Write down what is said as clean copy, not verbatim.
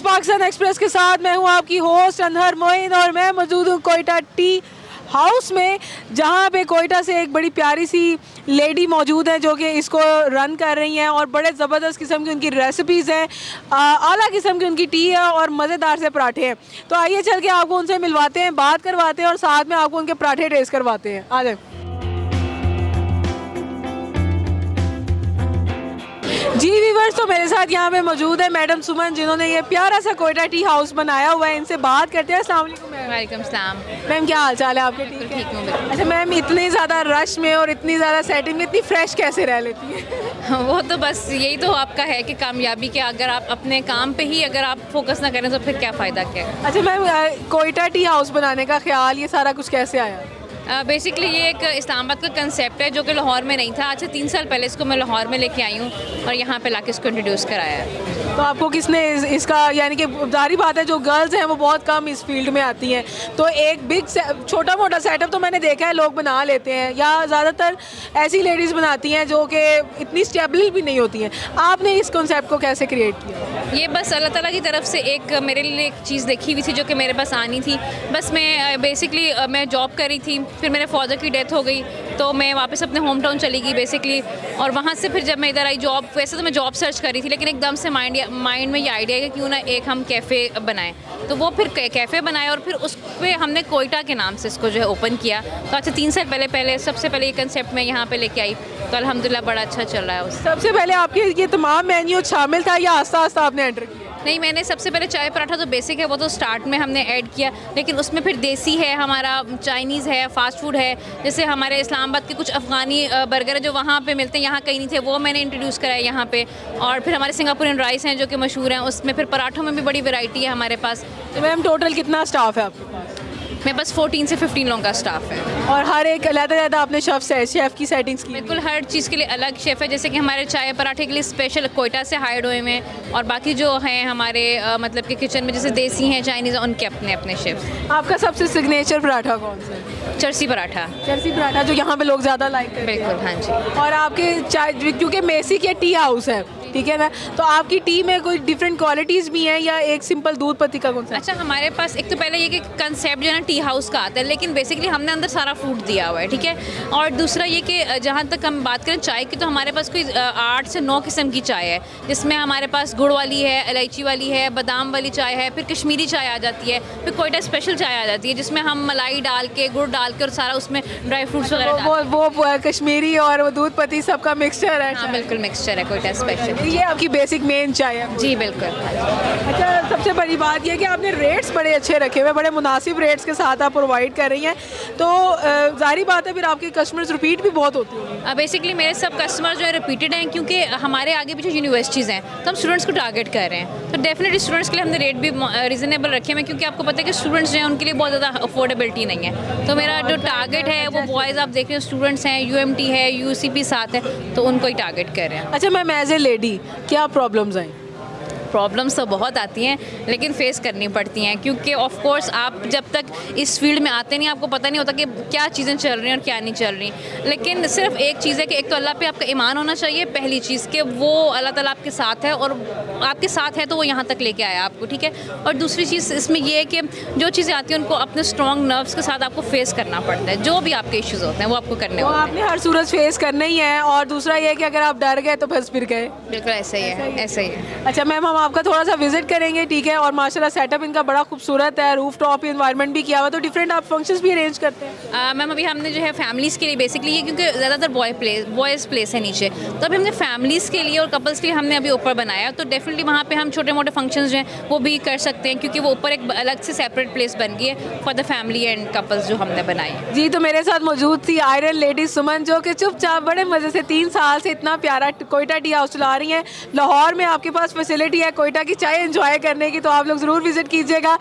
East Pakistan express के साथ मैं हूं आपकी होस्ट अनहर मोइन और मैं मौजूद हूं कोयटा टी हाउस में, जहां पे कोयटा से एक बड़ी प्यारी सी लेडी मौजूद है जो कि इसको रन कर रही हैं और बड़े ज़बरदस्त किस्म की उनकी रेसिपीज़ हैं, आला किस्म की उनकी टी है और मज़ेदार से पराठे हैं। तो आइए चल के आपको उनसे मिलवाते हैं, बात करवाते हैं और साथ में आपको उनके पराठे टेस्ट करवाते हैं। आ जाए जी व्यूअर्स, तो मेरे साथ यहाँ पे मौजूद है मैडम सुमन, जिन्होंने ये प्यारा सा कोयटा टी हाउस बनाया हुआ है। इनसे बात करते हैं। अस्सलाम वालेकुम मैम। वालेकुम सलाम। मैम क्या हाल चाल है आपके? ठीक हूँ। अच्छा मैम, इतनी ज़्यादा रश में और इतनी ज़्यादा सेटिंग में इतनी फ्रेश कैसे रह लेती है? वो तो बस यही तो आपका है कि कामयाबी के अगर आप अपने काम पे ही अगर आप फोकस ना करें तो फिर क्या फ़ायदा क्या है। अच्छा मैम, कोयटा टी हाउस बनाने का ख्याल, ये सारा कुछ कैसे आया? बेसिकली ये एक इस्लामाबाद का कंसेप्ट है जो कि लाहौर में नहीं था। आज से 3 साल पहले इसको मैं लाहौर में लेके आई हूँ और यहाँ पे लाके इसको इंट्रोड्यूस कराया है। तो आपको किसने इसका, यानी कि जाहिर बात है जो गर्ल्स हैं वो बहुत कम इस फील्ड में आती हैं, तो एक बिग छोटा मोटा सेटअप तो मैंने देखा है लोग बना लेते हैं, या ज़्यादातर ऐसी लेडीज़ बनाती हैं जो कि इतनी स्टेबल भी नहीं होती हैं। आपने इस कॉन्सेप्ट को कैसे क्रिएट किया? ये बस अल्लाह ताला की तरफ से एक मेरे लिए एक चीज़ देखी हुई थी जो कि मेरे पास आनी थी। बस मैं बेसिकली मैं जॉब कर रही थी, फिर मेरे फादर की डेथ हो गई तो मैं वापस अपने होम टाउन चली गई बेसिकली। और वहाँ से फिर जब मैं इधर आई जॉब, वैसे तो मैं जॉब सर्च कर रही थी, लेकिन एकदम से माइंड में ये आइडिया है कि क्यों ना एक हम कैफ़े बनाएं। तो वो फिर कैफ़े बनाया और फिर उस पर हमने कोयटा के नाम से इसको जो है ओपन किया। तो आज से 3 साल पहले सबसे पहले ये कंसेप्ट मैं यहाँ पे लेके आई, तो अल्हम्दुलिल्लाह बड़ा अच्छा चल रहा है। उससे सबसे पहले आपके ये तमाम मेन्यू शामिल था या आस्ता आस्ता आपने एंटर किया? नहीं, मैंने सबसे पहले चाय पराठा तो बेसिक है, वो तो स्टार्ट में हमने ऐड किया, लेकिन उसमें फिर देसी है हमारा, चाइनीज़ है, फास्ट फूड है। जैसे हमारे इस्लामाबाद के कुछ अफ़गानी बर्गर है जो वहाँ पे मिलते हैं, यहाँ कहीं नहीं थे, वो मैंने इंट्रोड्यूस कराया यहाँ पे। और फिर हमारे सिंगापुरियन राइस हैं जो कि मशहूर हैं, उसमें फिर पराठों में भी बड़ी वैरायटी है हमारे पास। तो मैम टोटल कितना स्टाफ है आपके पास? मेरे पास 14 से 15 लोगों का स्टाफ है। और हर एक अलग-अलग आपने शेफ़ की सेटिंग्स की? बिल्कुल, हर चीज़ के लिए अलग शेफ़ है। जैसे कि हमारे चाय पराठे के लिए स्पेशल कोयटा से हायर्ड हुए हैं, और बाकी जो हैं हमारे मतलब कि किचन में जैसे देसी हैं, चाइनीज़, उनके अपने अपने शेफ़। आपका सबसे सिग्नेचर पराठा कौन सा है? चरसी पराठा। चरसी पराठा जो यहाँ पे लोग ज़्यादा लाइक करते हैं। बिल्कुल, हाँ जी। और आपके चाय, क्योंकि मेसी के टी हाउस है, ठीक है ना, तो आपकी टी में कोई डिफरेंट क्वालिटीज़ भी हैं या एक सिंपल दूध पत्ती का कौन सा? अच्छा, हमारे पास एक तो पहले ये कि कंसेप्ट जो है ना टी हाउस का आता है, लेकिन बेसिकली हमने अंदर सारा फूड दिया हुआ है, ठीक है। और दूसरा ये कि जहाँ तक हम बात करें चाय की, तो हमारे पास कोई 8 से 9 किस्म की चाय है, जिसमें हमारे पास गुड़ वाली है, इलायची वाली है, बादाम वाली चाय है, फिर कश्मीरी चाय आ जाती है, फिर कोयटा स्पेशल चाय आ जाती है जिसमें हम मलाई डाल के, गुड़ डाल के और सारा उसमें ड्राई फ्रूट्स वगैरह वो कश्मीरी और वो दूध पत्ती सबका मिक्सचर है? हाँ बिल्कुल, मिक्सचर है कोयटा स्पेशल। ये आपकी बेसिक मेन चाय है? जी बिल्कुल। अच्छा, सबसे बड़ी बात यह कि आपने रेट्स बड़े अच्छे रखे हुए, बड़े मुनासिब रेट्स के साथ आप प्रोवाइड कर रही हैं, तो जाहिर बात है फिर आपके कस्टमर्स रिपीट भी बहुत होती होंगी। बेसिकली मेरे सब कस्टमर जो है रिपीटेड हैं, क्योंकि हमारे आगे पीछे यूनिवर्सिटीज़ हैं, तो हम स्टूडेंट्स को टारगेट कर रहे हैं। तो डेफिनेटली स्टूडेंट्स के लिए हमने रेट भी रीज़नेबल रखे हैं, क्योंकि आपको पता है कि स्टूडेंट्स जो हैं उनके लिए बहुत ज़्यादा अफोर्डेबिलिटी नहीं है। तो मेरा जो टारगेट है वो बॉयज़, आप देख रहे हैं स्टूडेंट्स हैं, UMT है, UCP साथ है, तो उनको ही टारगेट कर रहे हैं। अच्छा मैम, एज ए लेडी क्या प्रॉब्लम्स आई? प्रॉब्लम्स तो बहुत आती हैं, लेकिन फेस करनी पड़ती हैं, क्योंकि ऑफ कोर्स आप जब तक इस फील्ड में आते नहीं, आपको पता नहीं होता कि क्या चीज़ें चल रही हैं और क्या नहीं चल रही। लेकिन सिर्फ एक चीज़ है कि एक तो अल्लाह पे आपका ईमान होना चाहिए, पहली चीज़ कि वो अल्लाह ताला आपके साथ है, और आपके साथ है तो वो यहाँ तक लेके आया आपको, ठीक है। और दूसरी चीज़ इसमें ये है कि जो चीज़ें आती हैं उनको अपने स्ट्रॉन्ग नर्व्स के साथ आपको फेस करना पड़ता है। जो भी आपके इश्यूज़ होते हैं वो आपको करने होते हैं, आपने हर सूरत फेस करना ही है। और दूसरा ये है कि अगर आप डर गए तो फंस फिर गए। बिल्कुल ऐसा ही है, ऐसा ही है। अच्छा मैम, हम आपका थोड़ा सा विजिट करेंगे, ठीक है। और माशाल्लाह सेटअप इनका बड़ा खूबसूरत है, रूफ टॉप एनवायरनमेंट भी किया हुआ, तो डिफरेंट आप फंक्शंस भी अरेंज करते हैं? मैम अभी हमने जो है फैमिलीज़ के लिए बेसिकली ये, क्योंकि ज़्यादातर बॉयज़ प्लेस है नीचे, तो अभी हमने फैमिलीज़ के लिए और कपल्स के लिए हमने अभी ऊपर बनाया। तो डेफिनेटली वहाँ पे हम छोटे मोटे फंक्शंस जो हैं वो भी कर सकते हैं, क्योंकि वो ऊपर एक अलग से सेपरेट प्लेस बन गई है for the family and couples जो हमने बनाई। जी, तो मेरे साथ मौजूद थी आयरन लेडी सुमन, जो कि चुपचाप बड़े मज़े से 3 साल से इतना प्यारा कोयटा टी हाउस चला रही हैं। लाहौर में आपके पास फैसिलिटी है कोयटा की चाय एंजॉय करने की, तो आप लोग ज़रूर विजिट कीजिएगा।